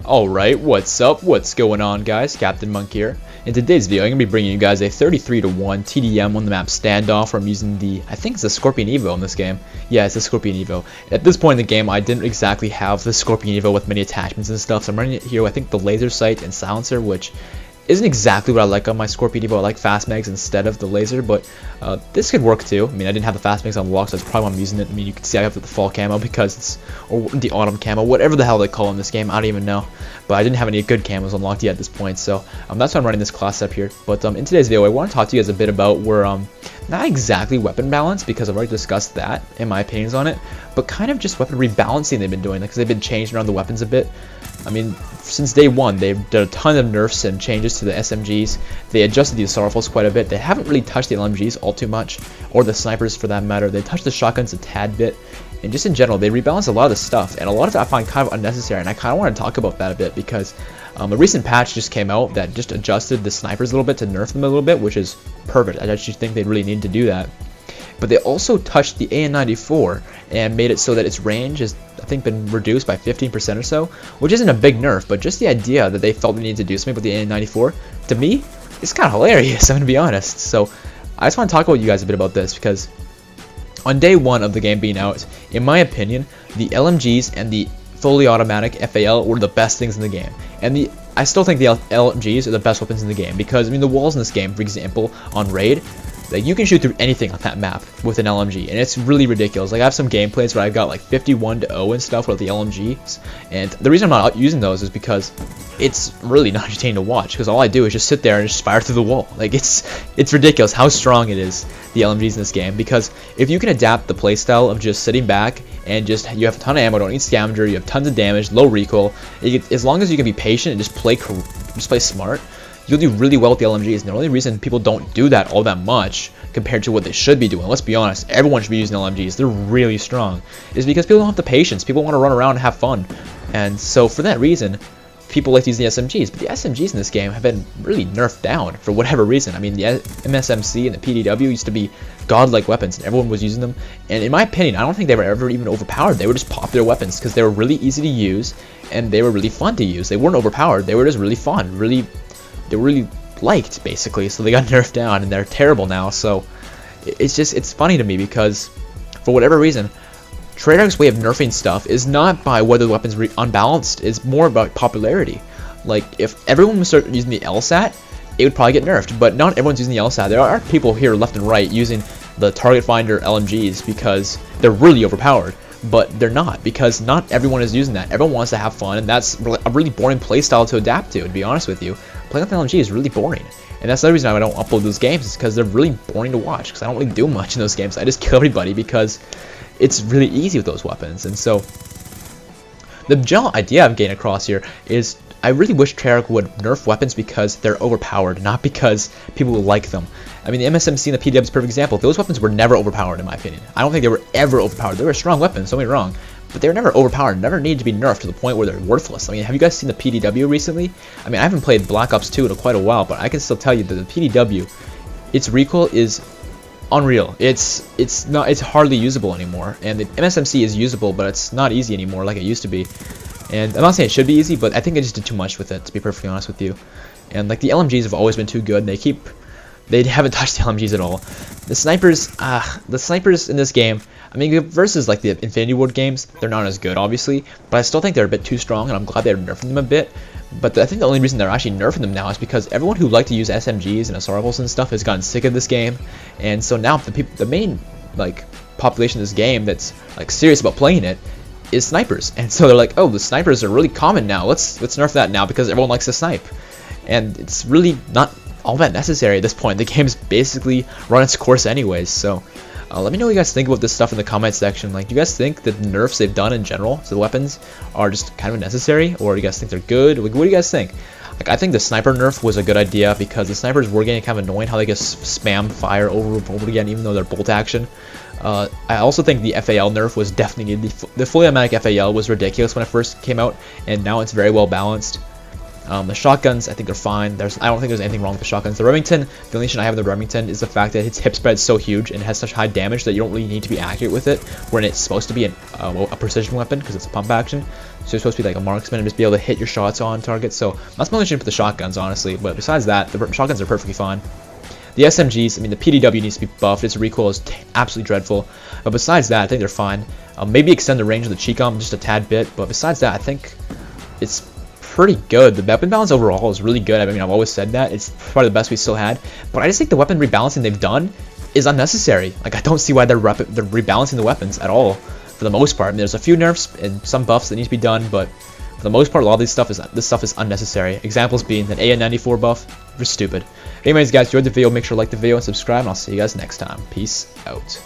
Alright, what's up? What's going on, guys? Captain Monk here. In today's video, I'm going to be bringing you guys a 33-1 TDM on the map standoff where I'm using I think it's the Skorpion EVO in this game. Yeah, it's the Skorpion EVO. At this point in the game, I didn't exactly have the Skorpion EVO with many attachments and stuff, so I'm running it here, I think the laser sight and silencer, which isn't exactly what I like on my Skorpion EVO. I like fast mags instead of the laser, but this could work too. I mean, I didn't have the fast mags unlocked, so that's probably why I'm using it. I mean, you can see I have the fall camo because it's, or the autumn camo, whatever the hell they call it in this game, I don't even know. But I didn't have any good camos unlocked yet at this point, so that's why I'm running this class up here. But in today's video, I want to talk to you guys a bit about where, not exactly weapon balance, because I've already discussed that in my opinions on it, but kind of just weapon rebalancing they've been doing, because they've been changing around the weapons a bit. I mean, since day one, they've done a ton of nerfs and changes to the SMGs. They adjusted the assault rifles quite a bit. They haven't really touched the LMGs all too much, or the snipers for that matter. They touched the shotguns a tad bit, and just in general, they rebalanced a lot of the stuff, and a lot of it I find kind of unnecessary, and I kind of want to talk about that a bit, because a recent patch just came out that just adjusted the snipers a little bit to nerf them a little bit, which is perfect. I actually think they really need to do that. But they also touched the AN94 and made it so that its range has, I think, been reduced by 15% or so, which isn't a big nerf, but just the idea that they felt they needed to do something with the AN94, to me, it's kind of hilarious, I'm going to be honest. So I just want to talk with you guys a bit about this, because on day one of the game being out, in my opinion, the LMGs and the fully automatic FAL were the best things in the game. And I still think the LMGs are the best weapons in the game, because, I mean, the walls in this game, for example, on Raid, like, you can shoot through anything on that map with an LMG, and it's really ridiculous. Like, I have some gameplays where I got like 51-0 and stuff with the LMGs, and the reason I'm not using those is because it's really not entertaining to watch, because all I do is just sit there and just fire through the wall. Like, it's ridiculous how strong it is, the LMGs in this game, because if you can adapt the playstyle of just sitting back and just, you have a ton of ammo, don't need scavenger, you have tons of damage, low recoil, as long as you can be patient and just play smart, you'll do really well with the LMGs. And the only reason people don't do that all that much compared to what they should be doing, let's be honest, everyone should be using LMGs, they're really strong, is because people don't have the patience. People want to run around and have fun, and so for that reason people like to use the SMGs. But the SMGs in this game have been really nerfed down for whatever reason. I mean, the MSMC and the PDW used to be godlike weapons and everyone was using them, and in my opinion I don't think they were ever even overpowered. They were just popular weapons because they were really easy to use and they were really fun to use. They weren't overpowered, they were just really fun, they were really liked, basically. So they got nerfed down and they're terrible now. So it's funny to me, because for whatever reason Treyarch's way of nerfing stuff is not by whether the weapon's unbalanced, it's more about popularity. Like, if everyone would start using the LSAT, it would probably get nerfed, but not everyone's using the LSAT. There are people here left and right using the target finder LMGs because they're really overpowered, but they're not, because not everyone is using that. Everyone wants to have fun, and that's a really boring playstyle to adapt to be honest with you. Playing with the LMG is really boring, and that's the reason I don't upload those games, is because they're really boring to watch, because I don't really do much in those games. I just kill everybody because it's really easy with those weapons. And so the general idea I'm getting across here is I really wish Treyarch would nerf weapons because they're overpowered, not because people will like them. I mean, the MSMC and the PDW is a perfect example. Those weapons were never overpowered, in my opinion. I don't think they were ever overpowered. They were strong weapons, don't get me wrong, but they were never overpowered, never needed to be nerfed to the point where they're worthless. I mean, have you guys seen the PDW recently? I mean, I haven't played Black Ops 2 in quite a while, but I can still tell you that the PDW, its recoil is unreal. It's hardly usable anymore, and the MSMC is usable, but it's not easy anymore like it used to be. And I'm not saying it should be easy, but I think I just did too much with it, to be perfectly honest with you. And like, the LMGs have always been too good, and they haven't touched the LMGs at all. The snipers in this game, I mean, versus like the Infinity Ward games, they're not as good, obviously, but I still think they're a bit too strong, and I'm glad they're nerfing them a bit. But I think the only reason they're actually nerfing them now is because everyone who liked to use SMGs and assault rifles and stuff has gotten sick of this game, and so now the main like population of this game that's like serious about playing it is snipers, and so they're like, oh, the snipers are really common now. Let's nerf that now because everyone likes to snipe, and it's really not all that necessary at this point. The game's basically run its course anyways. So let me know what you guys think about this stuff in the comment section. Like, do you guys think that the nerfs they've done in general to the weapons are just kind of necessary, or do you guys think they're good? Like, what do you guys think? Like, I think the sniper nerf was a good idea because the snipers were getting kind of annoying how they just spam fire over and over again, even though they're bolt action. I also think the FAL nerf was definitely needed. The fully automatic FAL was ridiculous when it first came out, and now it's very well balanced. The shotguns, I think, are fine. I don't think there's anything wrong with the shotguns. The Remington, the only issue I have with the Remington is the fact that its hip spread is so huge and it has such high damage that you don't really need to be accurate with it when it's supposed to be a precision weapon because it's a pump action. So you're supposed to be like a marksman and just be able to hit your shots on target. So that's my only issue with the shotguns, honestly. But besides that, the shotguns are perfectly fine. The SMGs, I mean, the PDW needs to be buffed. Its recoil is absolutely dreadful. But besides that, I think they're fine. Maybe extend the range of the Chicom just a tad bit. But besides that, I think it's pretty good. The weapon balance overall is really good. I mean, I've always said that. It's probably the best we still had. But I just think the weapon rebalancing they've done is unnecessary. Like, I don't see why they're rebalancing the weapons at all, for the most part. I mean, there's a few nerfs and some buffs that need to be done, but for the most part, a lot of this stuff is unnecessary. Examples being an AN94 buff, just stupid. Anyways, guys, if you enjoyed the video, make sure to like the video and subscribe, and I'll see you guys next time. Peace out.